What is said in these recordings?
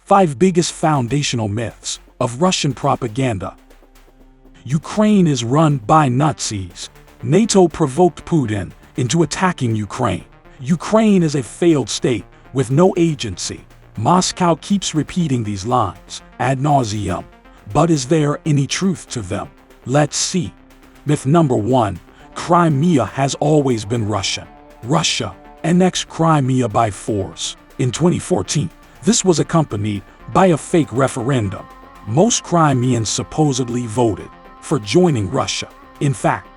5 biggest foundational myths of Russian propaganda. Ukraine is run by Nazis. NATO provoked Putin into attacking Ukraine. Ukraine is a failed state with no agency. Moscow keeps repeating these lines ad nauseum. But is there any truth to them? Let's see. Myth number 1. Crimea has always been Russian. Russia annexed Crimea by force in 2014. This was accompanied by a fake referendum. Most Crimeans supposedly voted for joining Russia. In fact,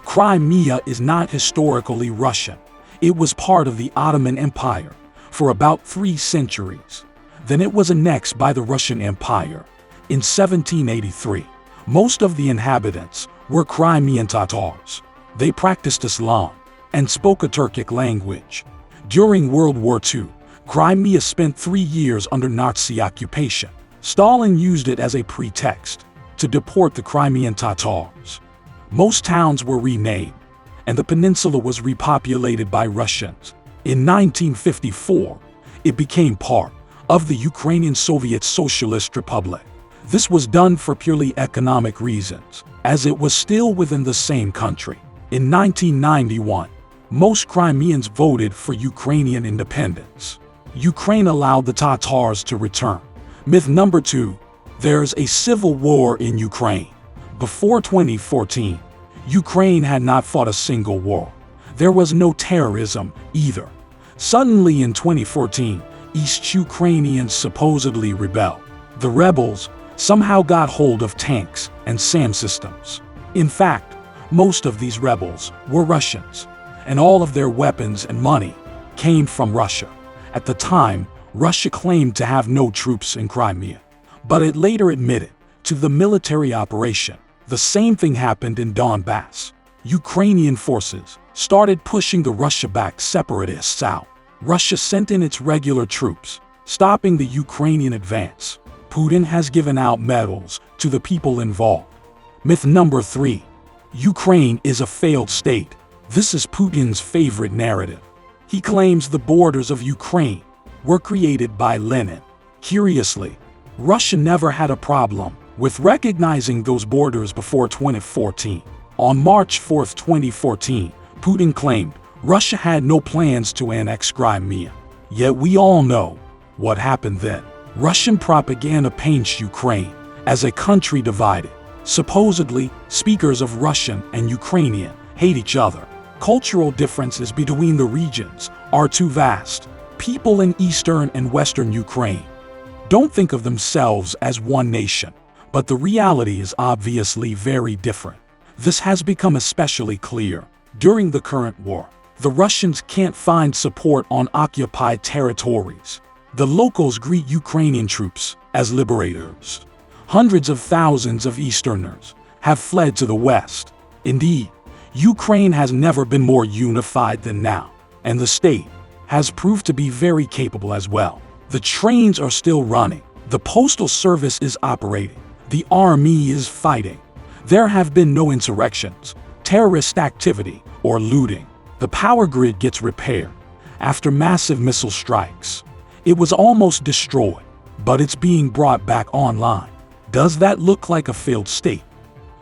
Crimea is not historically Russian. It was part of the Ottoman Empire for about 3 centuries. Then it was annexed by the Russian Empire in 1783. Most of the inhabitants were Crimean Tatars. They practiced Islam and spoke a Turkic language. During World War II, Crimea spent 3 years under Nazi occupation. Stalin used it as a pretext to deport the Crimean Tatars. Most towns were renamed, and the peninsula was repopulated by Russians. In 1954, it became part of the Ukrainian Soviet Socialist Republic. This was done for purely economic reasons, as it was still within the same country. In 1991, most Crimeans voted for Ukrainian independence. Ukraine allowed the Tatars to return. Myth number 2. There's a civil war in Ukraine. Before 2014, Ukraine had not fought a single war. There was no terrorism either. Suddenly in 2014, East Ukrainians supposedly rebelled. The rebels somehow got hold of tanks and SAM systems. In fact, most of these rebels were Russians, and all of their weapons and money came from Russia. At the time, Russia claimed to have no troops in Crimea, but it later admitted to the military operation. The same thing happened in Donbass. Ukrainian forces started pushing the Russia-backed separatists out. Russia sent in its regular troops, stopping the Ukrainian advance. Putin has given out medals to the people involved. Myth number 3. Ukraine is a failed state. This is Putin's favorite narrative. He claims the borders of Ukraine were created by Lenin. Curiously, Russia never had a problem with recognizing those borders before 2014. On March 4, 2014, Putin claimed Russia had no plans to annex Crimea. Yet we all know what happened then. Russian propaganda paints Ukraine as a country divided. Supposedly, speakers of Russian and Ukrainian hate each other. Cultural differences between the regions are too vast. People in eastern and western Ukraine don't think of themselves as one nation, but the reality is obviously very different. This has become especially clear during the current war. The Russians can't find support on occupied territories. The locals greet Ukrainian troops as liberators. Hundreds of thousands of Easterners have fled to the West. Indeed, Ukraine has never been more unified than now, and the state has proved to be very capable as well. The trains are still running. The postal service is operating. The army is fighting. There have been no insurrections, terrorist activity, or looting. The power grid gets repaired after massive missile strikes. It was almost destroyed, but it's being brought back online. Does that look like a failed state?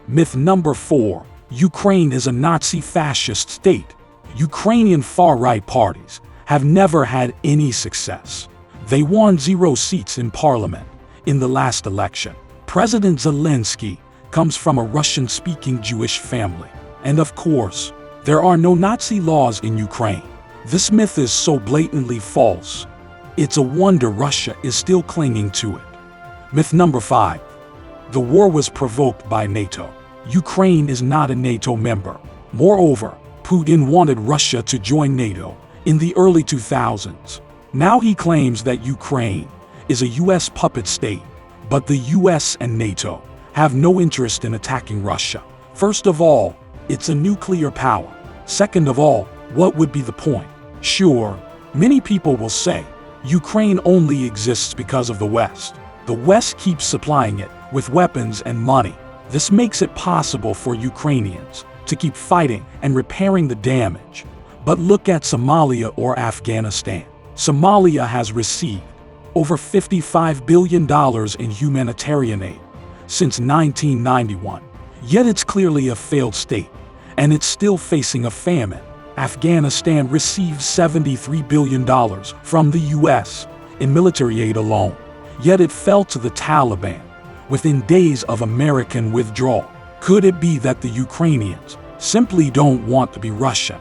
Myth number 4. Ukraine is a Nazi fascist state. Ukrainian far-right parties have never had any success. They won 0 seats in parliament in the last election. President Zelensky comes from a Russian-speaking Jewish family. And of course, there are no Nazi laws in Ukraine. This myth is so blatantly false. It's a wonder Russia is still clinging to it. Myth number 5. The war was provoked by NATO. Ukraine is not a NATO member. Moreover, Putin wanted Russia to join NATO in the early 2000s. Now he claims that Ukraine is a US puppet state, but the US and NATO have no interest in attacking Russia. First of all, it's a nuclear power. Second of all, what would be the point? Sure, many people will say, Ukraine only exists because of the West. The West keeps supplying it with weapons and money. This makes it possible for Ukrainians to keep fighting and repairing the damage. But look at Somalia or Afghanistan. Somalia has received over $55 billion in humanitarian aid since 1991. Yet it's clearly a failed state, and it's still facing a famine. Afghanistan received $73 billion from the U.S. in military aid alone, yet it fell to the Taliban within days of American withdrawal. Could it be that the Ukrainians simply don't want to be Russian?